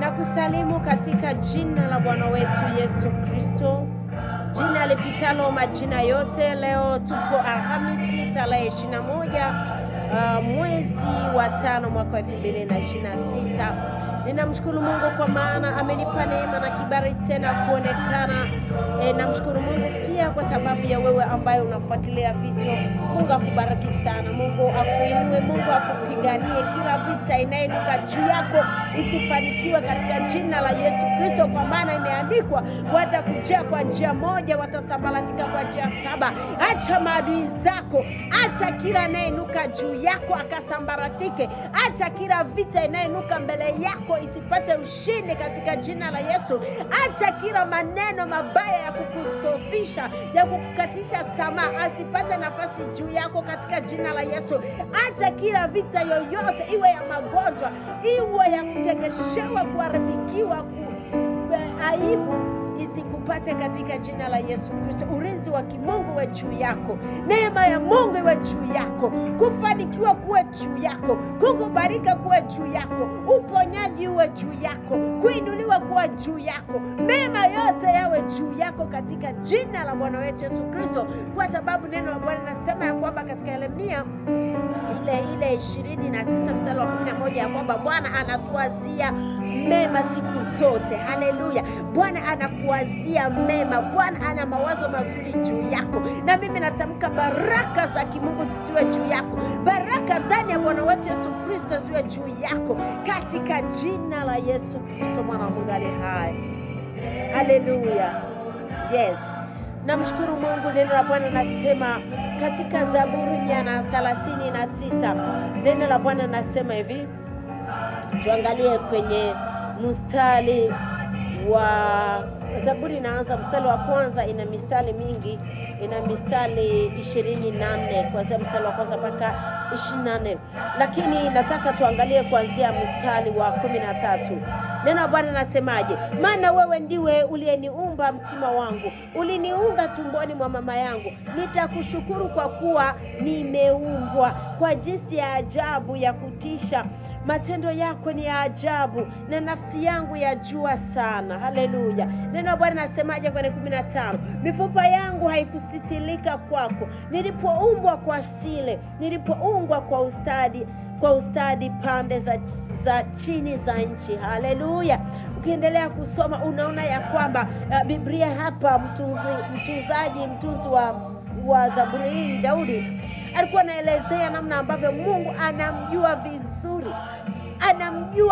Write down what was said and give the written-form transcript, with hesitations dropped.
Ninakusalimu katika jina la Bwana wetu Yesu Kristo, jina lipitalo majina yote. Leo tupo Alhamisi tarehe 21 mwezi wa 5 mwaka 2026. Ninamshukuru Mungu kwa maana amenipa neema na kibali tena kuonekana. Namshukuru Mungu pia kwa sababu ya wewe ambaye unafuatilia video. Mungu akubariki sana, Mungu akuinue, Mungu akupiganie kila vita inayoinuka juu yako isifanikiwe katika jina la Yesu Kristo, kwa maana imeandikwa, watakujia kwa njia moja, watasambaratika kwa njia 7. Acha maadui zako, acha kila inainuka juu yako akasambaratike. Acha kila vita inainuka mbele yako isipate ushindi katika jina la Yesu. Acha kila maneno mabaya ya kukusofisha, ya kukukatisha tamaa asipate nafasi juu yako katika jina la Yesu. Acha kila vita yoyote, iwe ya magonjwa, iwe ya kutegeshewa, kuharibikiwa, aibu, isikupate katika jina la Yesu Kristo. Ulinzi wa kimungu we juu yako, neema ya Mungu iwe juu yako, kufanikiwa kuwe juu yako, kukubarika kuwe juu yako, uponyaji uwe juu yako, kuinuliwa kuwe juu yako, mema yote yawe juu yako katika jina la Bwana wetu Yesu Kristo, kwa sababu neno la Bwana linasema ya kwamba katika Yeremia ile 29 mstari wa 11 ya kwamba Bwana anatuazia mema siku zote. Haleluya! Bwana anakuazia mema, Bwana ana mawazo mazuri juu yako. Na mimi natamka baraka za kimungu zisiwe juu yako, baraka ndani ya Bwana wetu Yesu Kristo ziwe juu yako katika jina la Yesu Kristo, mwana wa Mungu aliye hai. Haleluya! Yes, namshukuru Mungu. Neno la Bwana nasema katika Zaburi 139, neno la Bwana nasema hivi, tuangalie kwenye mstari wa Zaburi, inaanza mstari wa kwanza, ina mistari mingi, ina mistari 24 kuanzia mstari wa kwanza mpaka 24, lakini nataka tuangalie kuanzia mstari wa 13. Neno la Bwana nasemaje? Maana wewe ndiwe uliyeniumba mtima wangu, uliniunga tumboni mwa mama yangu. Nitakushukuru kwa kuwa nimeumbwa kwa jinsi ya ajabu ya kutisha. Matendo yako ni ya ajabu na nafsi yangu yajua sana. Haleluya! Neno la Bwana nasemaje kwenye 15? Mifupa yangu haikusitilika kwako, nilipoumbwa kwa sile, nilipoungwa kwa ustadi pande za chini za nchi. Haleluya! Ukiendelea kusoma unaona ya kwamba Biblia hapa mtunzi wa Zaburi hii Daudi alikuwa anaelezea namna ambavyo Mungu anamjua vizuri, anamjua